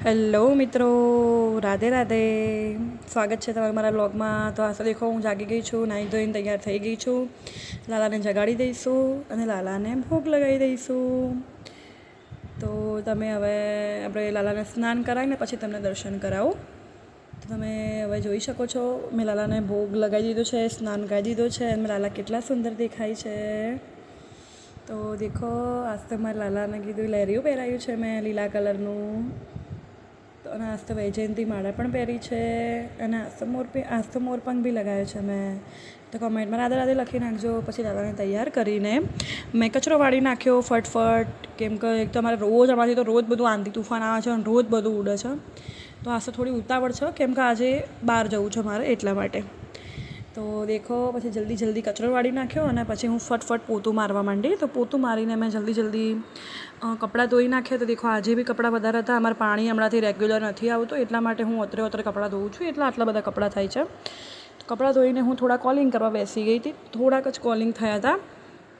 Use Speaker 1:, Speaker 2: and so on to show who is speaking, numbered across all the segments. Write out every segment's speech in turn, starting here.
Speaker 1: Hello મિત્રો, રાધે રાધે. સ્વાગત છે તમારું મારા વ્લોગમાં. તો આ દેખો હું જાગી ગઈ છું, નાહી ધોઈને તૈયાર થઈ ગઈ છું. લાલાને જગાડી દઈશું અને લાલાને ભૂખ લગાવી દઈશું. તો તમે હવે આપણે લાલાને સ્નાન કરાવીને પછી તમને દર્શન કરાવું. તો તમે હવે જોઈ શકો છો મેં લાલાને ભોગ લગાવી દીધો છે, સ્નાન કરાવી દીધો છે અને લાલા કેટલા સુંદર દેખાય છે. તો દેખો આજ તો મારા લાલાને કીધું લહેરિયું પહેરાયું છે મેં લીલા કલરનું. તો અને આજ તો વૈજયંતી માળા પણ પહેરી છે અને આજ તો મોરપંખ બી લગાવ્યો છે મેં. તો કમેન્ટમાં રાધે રાધે લખી નાખજો. પછી લાલાને તૈયાર કરીને મેં કચરો વાળી નાખ્યો ફટફટ, કેમ કે એક તો અમારે રોજ અમારાથી તો રોજ બધું આંધી તુફાન આવે છે અને રોજ બધું ઉડે છે. તો આજ તો થોડી ઉતાવળ છે, કેમ કે આજે બહાર જવું છે મારે એટલા માટે. તો દેખો પછી જલ્દી કચરો વાળી નાખ્યો અને પછી હું ફટફટ પોતું મારવા માંડી. તો પોતું મારીને મેં જલ્દી કપડાં ધોઈ નાખ્યા. તો દેખો આજે બી કપડાં વધારે હતા. અમારે પાણી હમણાંથી રેગ્યુલર નથી આવતું, એટલા માટે હું અત્રે કપડાં ધોઉં છું, એટલે આટલા બધા કપડાં થાય છે. કપડાં ધોઈને હું થોડા કોલિંગ કરવા બેસી ગઈ હતી. થોડાક જ કોલિંગ થયા હતા,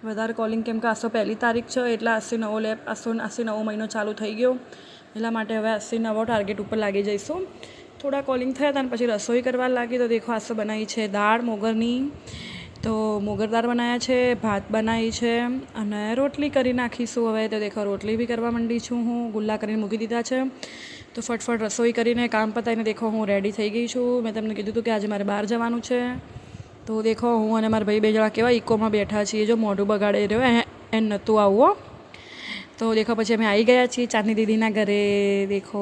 Speaker 1: વધારે કોલિંગ કેમ કે આજથી 1 તારીખ છે એટલે આજથી નવો મહિનો ચાલુ થઈ ગયો. એટલા માટે હવે આજથી નવો ટાર્ગેટ ઉપર લાગી જઈશું. થોડા કોલિંગ થયા હતા અને પછી રસોઈ કરવા લાગી. તો દેખો આજ તો બનાવી છે દાળ મોગરની. તો મોગર દાળ બનાવ્યા છે, ભાત બનાવી છે અને રોટલી કરી નાખીશું હવે. તો દેખો રોટલી બી કરવા માંડી છું, હું ગુલ્લા કરીને મૂકી દીધા છે. તો ફટફટ રસોઈ કરીને કામ પતાવીને દેખો હું રેડી થઈ ગઈ છું. મેં તમને કીધું હતું કે આજે મારે બહાર જવાનું છે. તો દેખો હું અને મારા ભાઈ 2 જણા કેવા ઇકોમાં બેઠા છીએ. જો મોઢું બગાડે રહ્યો એને નહોતું આવવો. તો દેખો પછી અમે આવી ગયા છીએ ચાંદની દીદીના ઘરે. દેખો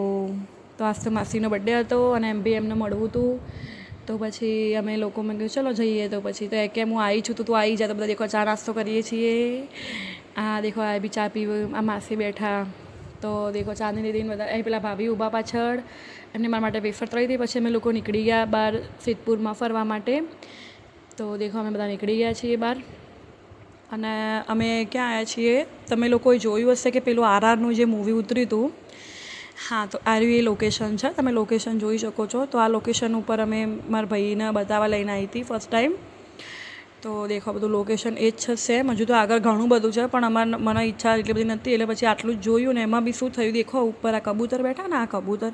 Speaker 1: તો આજ તો માસીનો બર્થડે હતો અને એમ બી એમને મળવું હતું. તો પછી અમે લોકો મેં કહ્યું ચલો જઈએ. તો પછી તો કેમ હું આવી છું તો તું આવી જા. તો બધા દેખો ચા નાસ્તો કરીએ છીએ. આ દેખો આ બી ચા પીવું, આ માસી બેઠા. તો દેખો ચાંદની દીદીને બધા અહીં પેલા ભાભી ઊભા પાછળ એમને મારા માટે વેફર તળી હતી. પછી અમે લોકો નીકળી ગયા બહાર સિદ્ધપુરમાં ફરવા માટે. તો દેખો અમે બધા નીકળી ગયા છીએ બહાર અને અમે ક્યાં આવ્યા છીએ, તમે લોકોએ જોયું હશે કે પેલું RRનું જે મૂવી ઉતર્યું હતું. હા, તો આ એ લોકેશન છે, તમે લોકેશન જોઈ શકો છો. તો આ લોકેશન ઉપર અમે મારા ભાઈને બતાવવા લઈને આવી હતી ફર્સ્ટ ટાઈમ. તો દેખો બધું લોકેશન એ જ છે સેમ. હજુ તો આગળ ઘણું બધું છે પણ મને ઈચ્છા એટલી બધી નથી, એટલે પછી આટલું જ જોયું. ને એમાં બી શું થયું દેખો, ઉપર આ કબૂતર બેઠા ને, આ કબૂતર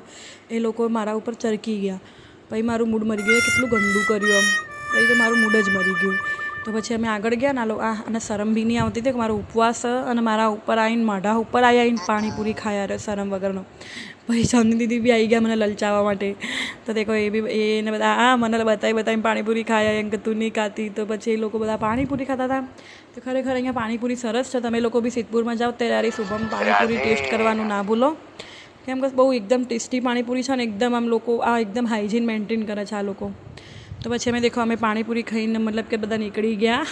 Speaker 1: એ લોકો મારા ઉપર ચરકી ગયા. પછી મારું મૂડ મરી ગયું, કેટલું ગંદુ કર્યું આમ. પછી તો મારું મૂડ જ મરી ગયું. તો પછી અમે આગળ ગયા ને અને શરમ બી નહીં આવતી હતી કે મારો ઉપવાસ અને મારા ઉપર આવીને માઢા ઉપર આવીને પાણીપુરી ખાયા રહે શરમ વગરનો. પછી ચાંદની દીદી બી આવી ગયા મને લલચાવવા માટે. તો દેખો એને બધા મને બતાવીને પાણીપુરી ખાયા એમ કે તું નહીં ખાતી. તો પછી એ લોકો બધા પાણીપુરી ખાતા હતા. તો ખરેખર અહીંયા પાણીપુરી સરસ છે. તમે લોકો બી સિદ્ધપુરમાં જાઓ ત્યારે શુભમ પાણીપુરી ટેસ્ટ કરવાનું ના ભૂલો, કેમ કે બહુ એકદમ ટેસ્ટી પાણીપુરી છે ને એકદમ આમ લોકો એકદમ હાઇજીન મેન્ટેન કરે છે આ લોકો. તો પછી અમે પાણીપુરી ખાઈને મતલબ કે બધા નીકળી ગયા.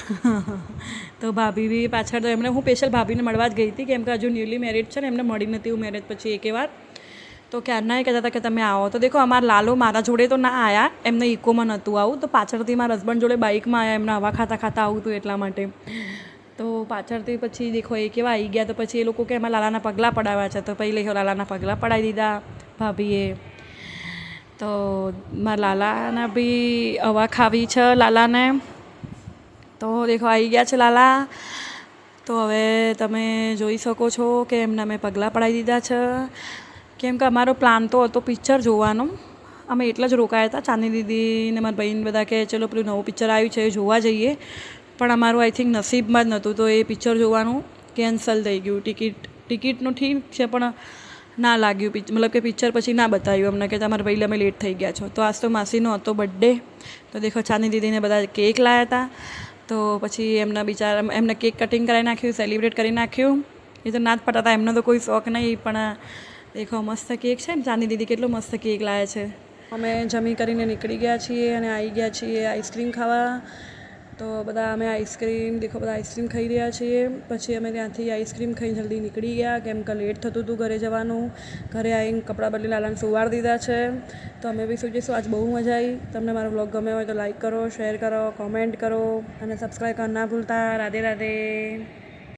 Speaker 1: તો ભાભી બી પાછળ, તો હું સ્પેશિયલ ભાભીને મળવા જ ગઈ હતી, કેમ કે હજુ ન્યૂલી મેરિડ છે ને, એમને મળી નથી હું મેરેજ પછી એકેવાર. તો ક્યારના કહેતા હતા કે તમે આવો. તો દેખો અમારા લાલો મારા જોડે તો ના આવ્યા, એમને ઇકોમાં નહોતું આવું. તો પાછળથી મારા હસબન્ડ જોડે બાઇકમાં આવ્યા, એમને હવા ખાતા આવું હતું એટલા માટે. તો પાછળથી પછી દેખો એ કેવા આવી ગયા. તો પછી એ લોકો કે એમાં લાલાના પગલાં પડાવ્યા છે. તો પછી લેખો લાલાના પગલાં પડાવી દીધા ભાભીએ. તો મારા લાલાને બી હવા ખાવી છે લાલાને. તો દેખો આવી ગયા છે લાલા. તો હવે તમે જોઈ શકો છો કે એમના મેં પગલાં પડાવી દીધા છે. કેમ કે અમારો પ્લાન તો હતો પિક્ચર જોવાનો. અમે એટલે જ રોકાયા હતા. ચાંદની દીદી ને મારા ભાઈને બધા કે ચલો પેલું નવું પિક્ચર આવ્યું છે એ જોવા જઈએ. પણ અમારું આઈ થિંક નસીબમાં જ નહોતું, તો એ પિક્ચર જોવાનું કેન્સલ થઈ ગયું. ટિકિટનું ઠીક છે પણ ના લાગ્યું, મતલબ કે પિક્ચર પછી ના બતાવ્યું અમને કે તમારા ભાઈ અમે લેટ થઈ ગયા છો. તો આજ તો માસીનો હતો બર્થડે. તો દેખો ચાંદની દીદીને બધા કેક લાવ્યા હતા. તો પછી એમને કેક કટિંગ કરાવી નાખ્યું, સેલિબ્રેટ કરી નાખ્યું. એ તો ના જ પટાતા, એમનો તો કોઈ શોખ નહીં. પણ દેખો મસ્ત કેક છે ને, ચાંદની દીદી કેટલો મસ્ત કેક લાવ્યા છે. અમે જમી કરીને નીકળી ગયા છીએ અને આવી ગયા છીએ આઈસ્ક્રીમ ખાવા. તો બધા અમે દેખો બધા આઈસ્ક્રીમ ખાઈ રહ્યા છીએ. પછી અમે ત્યાંથી આઈસ્ક્રીમ ખાઈને જલ્દી નીકળી ગયા, કેમ કે લેટ થતું હતું ઘરે જવાનું. ઘરે આવીને કપડાં બદલી લાલાને સુવાડી દીધા છે. તો અમે બી સૂચીશું. આજ બહુ મજા આવી. તમને મારો બ્લોગ ગમે હોય તો લાઈક કરો, શેર કરો, કોમેન્ટ કરો અને સબસ્ક્રાઈબ કરવા ના ભૂલતા. રાધે રાધે.